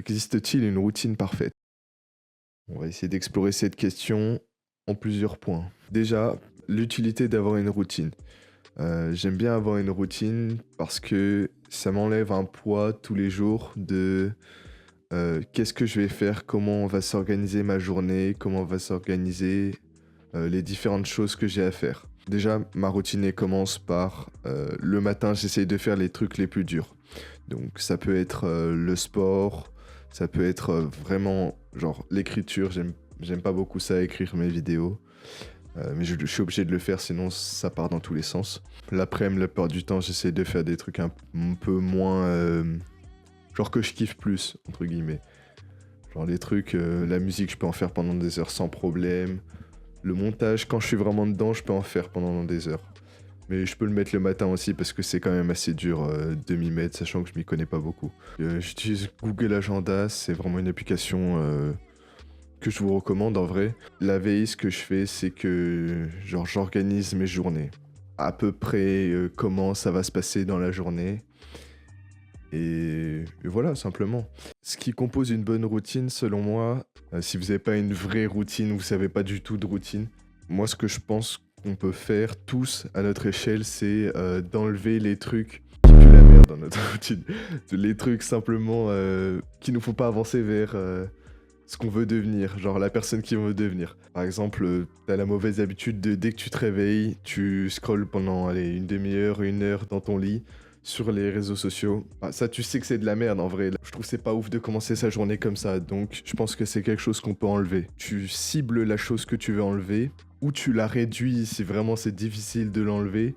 Existe-t-il une routine parfaite? On va essayer d'explorer cette question en plusieurs points. Déjà, l'utilité d'avoir une routine. J'aime bien avoir une routine parce que ça m'enlève un poids tous les jours de qu'est-ce que je vais faire, comment va s'organiser ma journée, comment va s'organiser les différentes choses que j'ai à faire. Déjà, ma routine elle commence par le matin, j'essaye de faire les trucs les plus durs. Donc ça peut être le sport, ça peut être vraiment genre l'écriture, j'aime pas beaucoup ça, écrire mes vidéos. Mais je suis obligé de le faire, sinon ça part dans tous les sens. L'après-midi, la plupart du temps, j'essaie de faire des trucs un peu moins... genre que je kiffe plus, entre guillemets. Genre les trucs, la musique, je peux en faire pendant des heures sans problème. Le montage, quand je suis vraiment dedans, je peux en faire pendant des heures. Mais je peux le mettre le matin aussi parce que c'est quand même assez dur de m'y mettre, sachant que je m'y connais pas beaucoup. J'utilise Google Agenda, c'est vraiment une application que je vous recommande en vrai. La veille, ce que je fais, c'est que genre j'organise mes journées. À peu près comment ça va se passer dans la journée. Et voilà, simplement. Ce qui compose une bonne routine, selon moi, si vous n'avez pas une vraie routine, vous savez pas du tout de routine, moi ce que je pense qu'on peut faire tous à notre échelle, c'est d'enlever les trucs qui puent la merde dans notre routine. Les trucs simplement qui nous font pas avancer vers ce qu'on veut devenir, genre la personne qui veut devenir. Par exemple, t'as la mauvaise habitude de dès que tu te réveilles, tu scrolles pendant allez, une demi-heure, une heure dans ton lit sur les réseaux sociaux. Ah, ça, tu sais que c'est de la merde en vrai. Je trouve que c'est pas ouf de commencer sa journée comme ça, donc je pense que c'est quelque chose qu'on peut enlever. Tu cibles la chose que tu veux enlever, ou tu la réduis si vraiment c'est difficile de l'enlever.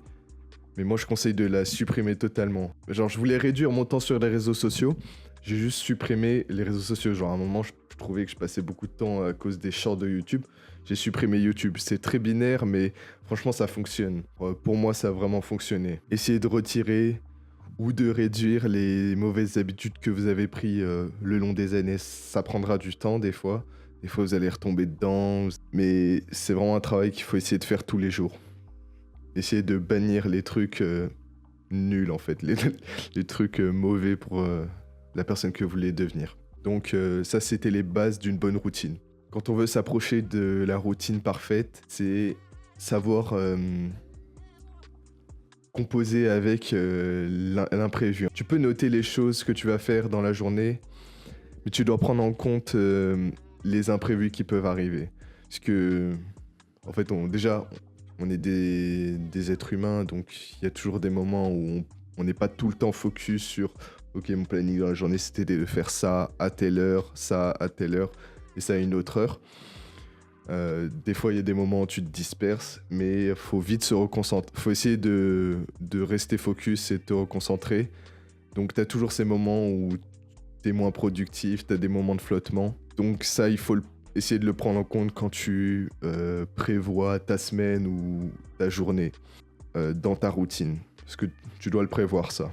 Mais moi, je conseille de la supprimer totalement. Genre, je voulais réduire mon temps sur les réseaux sociaux. J'ai juste supprimé les réseaux sociaux. Genre, à un moment, je trouvais que je passais beaucoup de temps à cause des shorts de YouTube. J'ai supprimé YouTube. C'est très binaire, mais franchement, ça fonctionne. Pour moi, ça a vraiment fonctionné. Essayez de retirer ou de réduire les mauvaises habitudes que vous avez pris le long des années. Ça prendra du temps, des fois. Des fois, vous allez retomber dedans. Mais c'est vraiment un travail qu'il faut essayer de faire tous les jours. Essayer de bannir les trucs nuls en fait, les trucs mauvais pour la personne que vous voulez devenir. Donc ça c'était les bases d'une bonne routine. Quand on veut s'approcher de la routine parfaite, c'est savoir composer avec l'imprévu. Tu peux noter les choses que tu vas faire dans la journée, mais tu dois prendre en compte les imprévus qui peuvent arriver. Parce que en fait, déjà, on est des êtres humains, donc il y a toujours des moments où on n'est pas tout le temps focus sur ok, mon planning dans la journée, c'était de faire ça à telle heure, ça à telle heure, et ça à une autre heure. Des fois, il y a des moments où tu te disperses, mais il faut vite se reconcentrer. Il faut essayer de rester focus et de te reconcentrer. Donc, tu as toujours ces moments où tu es moins productif, tu as des moments de flottement. Donc, ça, il faut essayer de le prendre en compte quand tu prévois ta semaine ou ta journée dans ta routine. Parce que tu dois le prévoir, ça.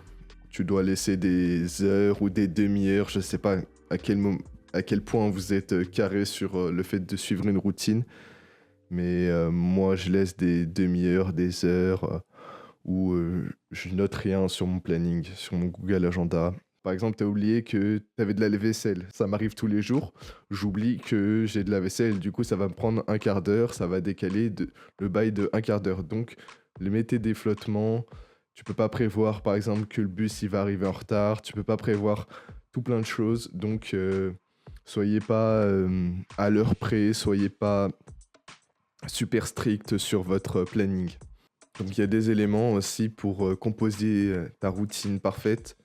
Tu dois laisser des heures ou des demi-heures, je sais pas à quel point vous êtes carré sur le fait de suivre une routine. Mais moi, je laisse des demi-heures, des heures où je note rien sur mon planning, sur mon Google Agenda. Par exemple, tu as oublié que tu avais de la vaisselle. Ça m'arrive tous les jours. J'oublie que j'ai de la vaisselle. Du coup, ça va me prendre un quart d'heure. Ça va décaler le bail de un quart d'heure. Donc, le mettez des flottements. Tu peux pas prévoir, par exemple, que le bus il va arriver en retard. Tu peux pas prévoir tout plein de choses. Donc, soyez pas à l'heure près. Soyez pas super strict sur votre planning. Donc il y a des éléments aussi pour composer ta routine parfaite.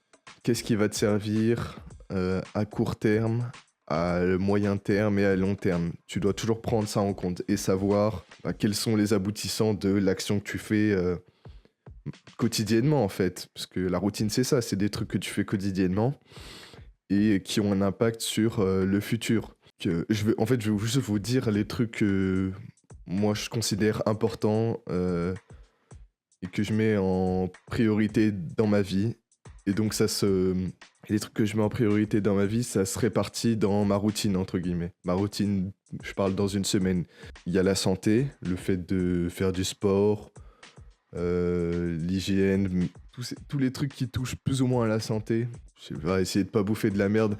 Qu'est-ce qui va te servir à court terme, à moyen terme et à long terme? Tu dois toujours prendre ça en compte et savoir quels sont les aboutissants de l'action que tu fais quotidiennement en fait. Parce que la routine c'est ça, c'est des trucs que tu fais quotidiennement et qui ont un impact sur le futur. En fait, je vais juste vous dire les trucs que moi je considère importants et que je mets en priorité dans ma vie. Et donc les trucs que je mets en priorité dans ma vie, ça se répartit dans ma routine, entre guillemets. Ma routine, je parle dans une semaine. Il y a la santé, le fait de faire du sport, l'hygiène, tous les trucs qui touchent plus ou moins à la santé. Je vais essayer de pas bouffer de la merde.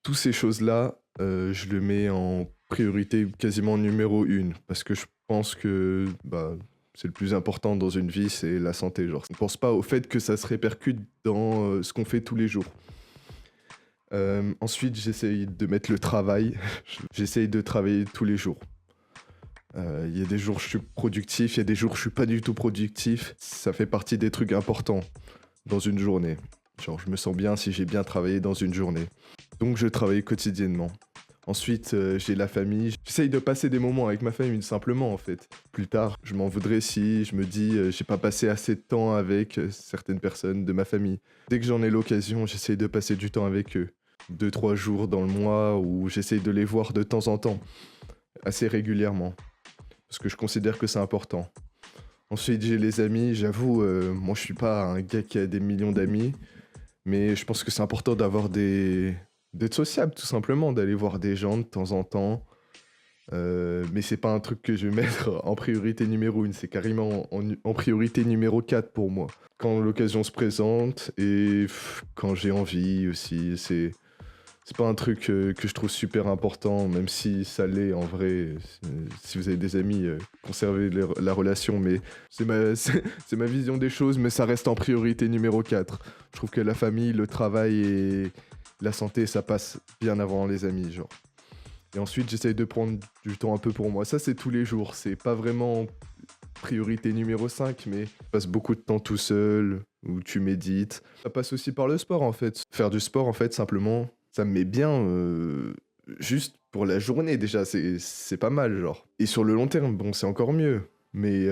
Toutes ces choses-là, je le mets en priorité quasiment numéro 1 parce que je pense que, bah, c'est le plus important dans une vie, c'est la santé, genre. Je ne pense pas au fait que ça se répercute dans, ce qu'on fait tous les jours. Ensuite, j'essaye de mettre le travail. J'essaye de travailler tous les jours. Il y a des jours où je suis productif, il y a des jours où je suis pas du tout productif. Ça fait partie des trucs importants dans une journée. Genre, je me sens bien si j'ai bien travaillé dans une journée. Donc, je travaille quotidiennement. Ensuite, j'ai la famille. J'essaye de passer des moments avec ma famille, simplement, en fait. Plus tard, je m'en voudrais si je me dis j'ai pas passé assez de temps avec certaines personnes de ma famille. Dès que j'en ai l'occasion, j'essaye de passer du temps avec eux. 2, 3 jours dans le mois où j'essaye de les voir de temps en temps, assez régulièrement. Parce que je considère que c'est important. Ensuite, j'ai les amis. J'avoue, moi, je suis pas un gars qui a des millions d'amis. Mais je pense que c'est important d'être sociable, tout simplement, d'aller voir des gens de temps en temps. Mais c'est pas un truc que je vais mettre en priorité numéro 1, c'est carrément en priorité numéro 4 pour moi. Quand l'occasion se présente et quand j'ai envie aussi, c'est pas un truc que je trouve super important, même si ça l'est en vrai. Si vous avez des amis, conservez la relation, mais c'est ma vision des choses, mais ça reste en priorité numéro 4. Je trouve que la famille, le travail et la santé, ça passe bien avant les amis, genre. Et ensuite, j'essaye de prendre du temps un peu pour moi. Ça, c'est tous les jours. C'est pas vraiment priorité numéro 5, mais je passe beaucoup de temps tout seul, où tu médites. Ça passe aussi par le sport, en fait. Faire du sport, en fait, simplement, ça me met bien juste pour la journée, déjà. C'est pas mal, genre. Et sur le long terme, bon, c'est encore mieux. Mais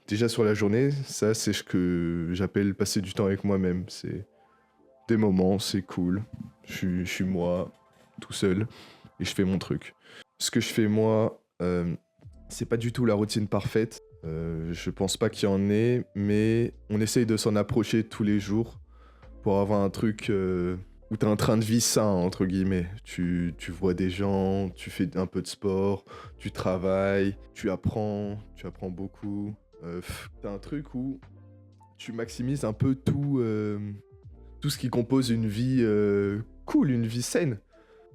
déjà sur la journée, ça, c'est ce que j'appelle passer du temps avec moi-même. C'est des moments, c'est cool. Je suis moi, tout seul, et je fais mon truc. Ce que je fais moi, c'est pas du tout la routine parfaite. Je pense pas qu'il y en ait, mais on essaye de s'en approcher tous les jours pour avoir un truc où t'as un train de vie sain, entre guillemets. Tu vois des gens, tu fais un peu de sport, tu travailles, tu apprends beaucoup. T'as un truc où tu maximises un peu tout ce qui compose une vie cool, une vie saine.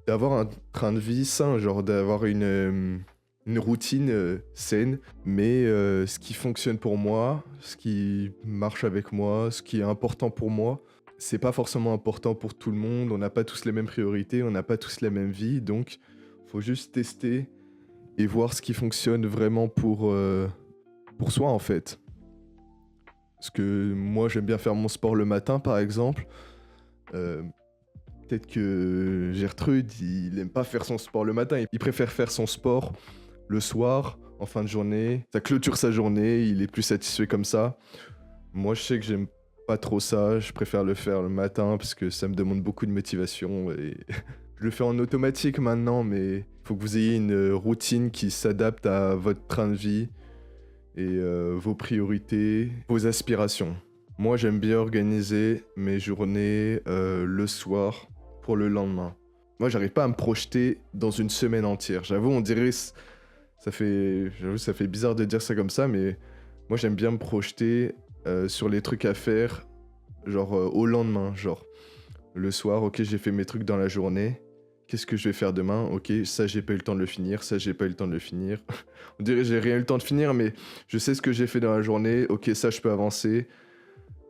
D'avoir un train de vie sain, genre d'avoir une routine saine, mais ce qui fonctionne pour moi, ce qui marche avec moi, ce qui est important pour moi, c'est pas forcément important pour tout le monde. On n'a pas tous les mêmes priorités, on n'a pas tous la même vie, donc faut juste tester et voir ce qui fonctionne vraiment pour soi en fait. Parce que moi j'aime bien faire mon sport le matin par exemple. Euh, Peut-être que Gertrude, il aime pas faire son sport le matin, il préfère faire son sport le soir, en fin de journée. Ça clôture sa journée, il est plus satisfait comme ça. Moi, je sais que j'aime pas trop ça, je préfère le faire le matin parce que ça me demande beaucoup de motivation et je le fais en automatique maintenant, mais il faut que vous ayez une routine qui s'adapte à votre train de vie et vos priorités, vos aspirations. Moi, j'aime bien organiser mes journées le soir pour le lendemain. Moi, j'arrive pas à me projeter dans une semaine entière. J'avoue, on dirait j'avoue, ça fait bizarre de dire ça comme ça, mais moi, j'aime bien me projeter sur les trucs à faire, genre au lendemain, genre le soir. Ok, j'ai fait mes trucs dans la journée. Qu'est-ce que je vais faire demain? Ok, ça, j'ai pas eu le temps de le finir. Ça, j'ai pas eu le temps de le finir. On dirait que j'ai rien eu le temps de finir, mais je sais ce que j'ai fait dans la journée. Ok, ça, je peux avancer.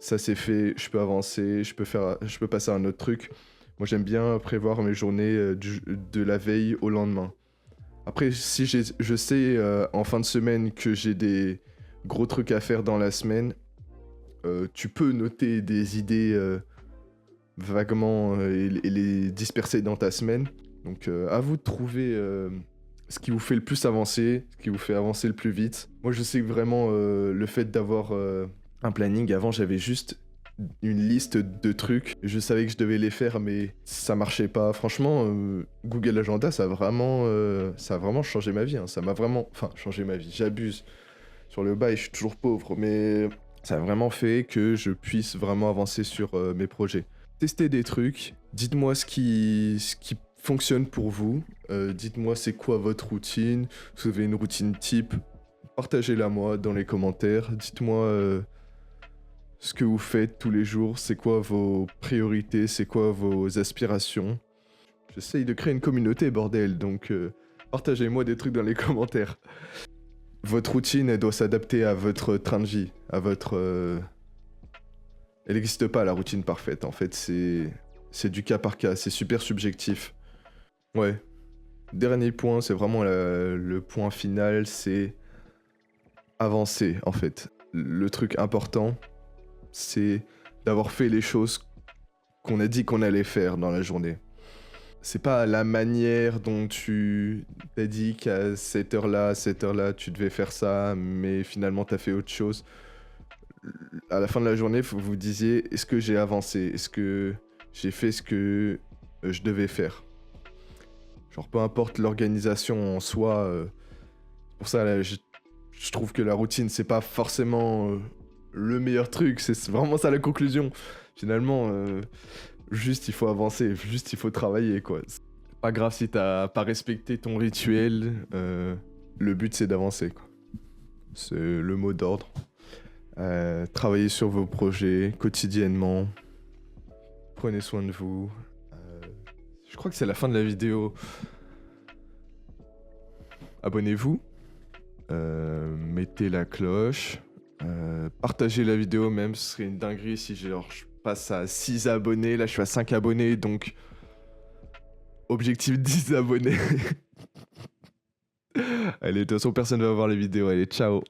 Ça, c'est fait. Je peux avancer. Je peux passer à un autre truc. Moi, j'aime bien prévoir mes journées de la veille au lendemain. Après, si je sais en fin de semaine que j'ai des gros trucs à faire dans la semaine, tu peux noter des idées vaguement et les disperser dans ta semaine. Donc, à vous de trouver ce qui vous fait le plus avancer, ce qui vous fait avancer le plus vite. Moi, je sais que vraiment, le fait d'avoir un planning, avant, j'avais juste une liste de trucs. Je savais que je devais les faire, mais ça marchait pas. Franchement, Google Agenda, ça a vraiment changé ma vie. Hein. Ça m'a vraiment... Enfin, changé ma vie. J'abuse. Sur le bail, je suis toujours pauvre, mais ça a vraiment fait que je puisse vraiment avancer sur mes projets. Testez des trucs. Dites-moi ce qui fonctionne pour vous. Dites-moi c'est quoi votre routine. Si vous avez une routine type, partagez-la moi dans les commentaires. Dites-moi... ce que vous faites tous les jours, c'est quoi vos priorités, c'est quoi vos aspirations. J'essaye de créer une communauté, bordel, donc partagez-moi des trucs dans les commentaires. Votre routine, elle doit s'adapter à votre train de vie, à votre... Elle n'existe pas, la routine parfaite, en fait, c'est du cas par cas, c'est super subjectif. Ouais. Dernier point, c'est vraiment le point final, c'est avancer, en fait. Le truc important, c'est d'avoir fait les choses qu'on a dit qu'on allait faire dans la journée. C'est pas la manière dont tu t'as dit qu'à cette heure-là, tu devais faire ça, mais finalement t'as fait autre chose. À la fin de la journée, vous vous disiez, est-ce que j'ai avancé? Est-ce que j'ai fait ce que je devais faire? Genre, peu importe l'organisation en soi, pour ça, là, je trouve que la routine, c'est pas forcément le meilleur truc, c'est vraiment ça la conclusion. Finalement, juste il faut avancer, juste il faut travailler, quoi. C'est pas grave si t'as pas respecté ton rituel, le but c'est d'avancer, quoi. C'est le mot d'ordre. Travaillez sur vos projets quotidiennement. Prenez soin de vous. Je crois que c'est la fin de la vidéo. Abonnez-vous. Mettez la cloche. Partagez la vidéo même, ce serait une dinguerie si genre, je passe à 6 abonnés. Là, je suis à 5 abonnés, donc objectif 10 abonnés. Allez, de toute façon, personne ne va voir les vidéos. Allez, ciao.